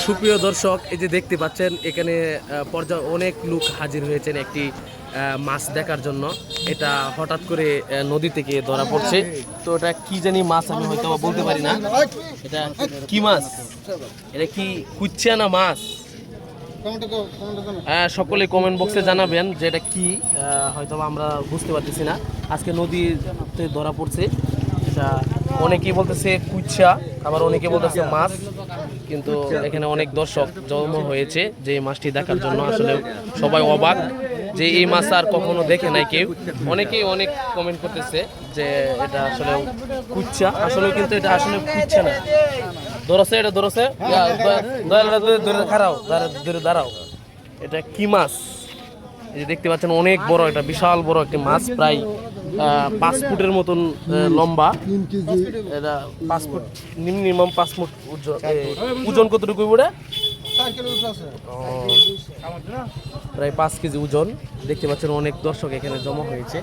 সুপ্রিয় দর্শক, এই যে দেখতে পাচ্ছেন এখানে অনেক লোক হাজির হয়েছেন একটি মাছ দেখার জন্য। এটা হঠাৎ করে নদী থেকে ধরা পড়ছে। তো এটা কি জানি মাছ, আমি হয়তো বলতে পারি না। এটা কি মাছ? এটা কি কুচ্চা না মাছ? সকলে কমেন্ট বক্সে জানাবেন যে এটা কি। হয়তো আমরা বুঝতে পারতেছি না। আজকে নদীতে ধরা পড়ছে। এটা অনেকেই বলতেছে কুচ্চা, আবার অনেকে বলতেছে মাছ। কিন্তু এখানে অনেক দর্শক জমা হয়েছে যে এই মাছটি দেখার জন্য। আসলে সবাই অবাক যে এই মাছ আর কখনো দেখে নাই কেউ। অনেকেই অনেক কমেন্ট করতেছে যে এটা আসলে কুচ্চা, আসলে কিন্তু এটা আসলে কুচ্চা না। ধরছে, এটা ধরছে, দাঁড়াও। এটা কি মাছ? এই যে দেখতে পাচ্ছেন অনেক বড়, একটা বিশাল বড় একটি মাছ, প্রায় 5 ফুটের মতন লম্বা। এটা 5 ফুট, মিনিমাম 5 ফুট ওজন কতটুকু পড়ে? প্রায় 5 কেজি ওজন। দেখতে পাচ্ছেন অনেক দর্শক এখানে জমা হয়েছে।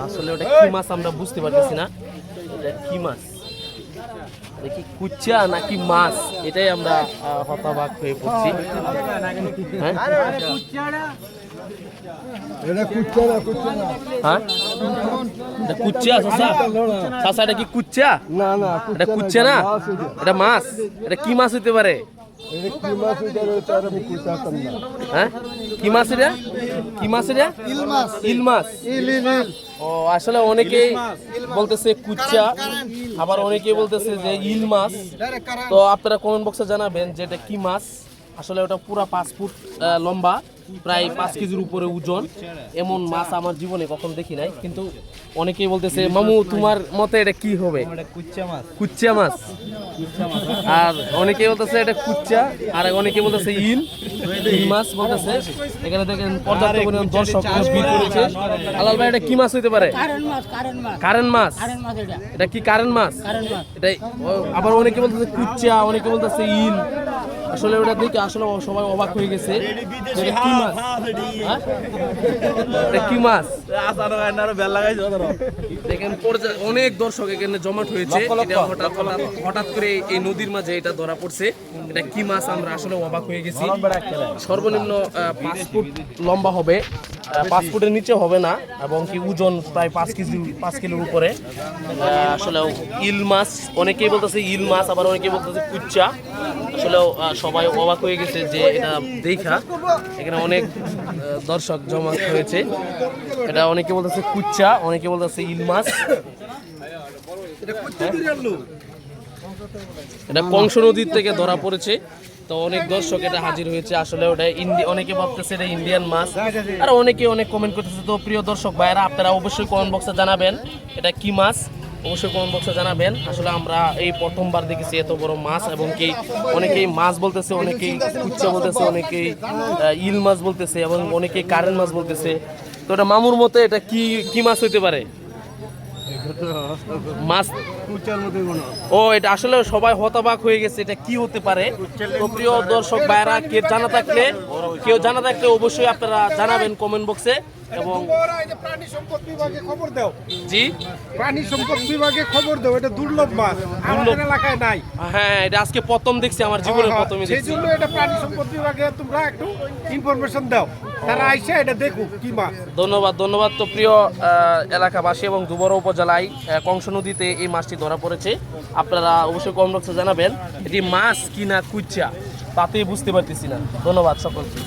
আসলে ওটা কি মাছ আমরা বুঝতে পারতেছি না। এটা কি মাছ, দেখি কুচ্চা নাকি মাছ, এটাই আমরা হতবাক হয়ে পড়ছি। হ্যাঁ, কুচ্চা চাচা, এটা কি কুচ্চা? না না, এটা কুচ্চা না, এটা মাছ। এটা কি মাছ হইতে পারে? হ্যাঁ, কি মাছ এটা? কি মাছ এটা? ইল মাছ। ও, আসলে অনেকেই বলতেছে কুচ্চা, আবার অনেকেই বলতেছে যে ইল মাছ। তো আপনারা কমেন্ট বক্সে জানাবেন যে এটা কি মাছ। আসলে ওটা পুরা 5 ফুট লম্বা, প্রায় 5 কেজির উপরে ওজন। এমন মাছ আমার জীবনে কখনো দেখি নাই। কিন্তু অনেকেই বলতেছে মামু তোমার মতে এটা কি হবে? কুচ্চা মাছ। আর অনেকেই বলতেছে এটা কুচ্চা, আর অনেকে বলতেছে ইল মাছ বলতেছে। এখানে দেখেন পর্যাপ্ত পরিমাণ দর্শক ভিড় করেছে। আলাল ভাই, এটা কি মাছ হইতে পারে? কারেন্ট মাছ। এটা কি কারেন্ট মাছ? এটাই। আবার অনেকে বলতেছে কুচ্চা, অনেকে বলতেছে ইল। আসলে ওটা দেখে আসলে সবাই অবাক হয়ে গেছে। এটা কি মাছ? এটা কি মাছ? দেখেন অনেক দর্শক এখানে জমাট হয়েছে। এটা হঠাৎ করে এই নদীর মাঝে এটা ধরা পড়ছে। এটা কি মাছ আমরা আসলে অবাক হয়ে গেছি। সর্বনিম্ন 5 ফুট লম্বা হবে, 5 ফুটের নিচে হবে না, এবং কি ওজন প্রায় 5 কিলোর উপরে। আসলে ইল মাছ, অনেকেই বলতেছে ইল মাছ, আবার অনেকেই বলতেছে কুচ্চা। আসলে সবাই অবাক হয়ে গেছে যে এটা দেখা। এখানে অনেক দর্শক জমা হয়েছে। এটা অনেকে বলতেছে কুচ্চা, অনেকে বলতেছে ইল মাছ। এটা কংস নদীর থেকে ধরা পড়েছে। তো অনেক দর্শক এটা হাজির হয়েছে। আসলে ওটা অনেকে ভাবতেছে এটা ইন্ডিয়ান মাছ, আর অনেকে অনেক কমেন্ট করতেছে। তো প্রিয় দর্শক ভাইরা, আপনারা অবশ্যই কমেন্ট বক্সে জানাবেন এটা কি মাছ, অবশ্যই কমেন্ট বক্সে জানাবেন। আসলে আমরা এই প্রথমবার দেখেছি এত বড় মাছ, এবং কি অনেকেই মাছ বলতেছে, অনেকেই কুচ্চা বলতেছে, অনেকেই ইল মাছ বলতেছে, এবং অনেকেই কারেন্ট মাছ বলতেছে। তো এটা মামুর মতে এটা কি মাছ হইতে পারে? মাছ। ও, এটা আসলে সবাই হতবাক হয়ে গেছে, এটা কি হতে পারে। তো প্রিয় দর্শক ভাইরা, কেউ জানা থাকলে অবশ্যই আপনারা জানাবেন কমেন্ট বক্সে। এবং প্রাণী সম্পদ বিভাগে খবর দাও। জি, প্রাণী সম্পদ বিভাগে খবর দাও, এটা দুর্লভ মাছ, আমাদের এলাকায় নাই। হ্যাঁ, এটা আজকে প্রথম দেখছি, আমার জীবনে প্রথমই দেখছি। সেই জন্য এটা প্রাণী সম্পদ বিভাগে তোমরা একটু ইনফরমেশন দাও, তারা আইসে এটা দেখুক কি মাছ। ধন্যবাদ। তো প্রিয় এলাকাবাসী, এবং দুবরা উপজেলায় কংস নদীতে এই মাছটি ধরা পড়েছে। আপনারা অবশ্যই কমেন্ট বক্সে জানাবেন এটি মাছ কি না কুচ্চা, তাতেই বুঝতে পারতেছি না। ধন্যবাদ সকলকে।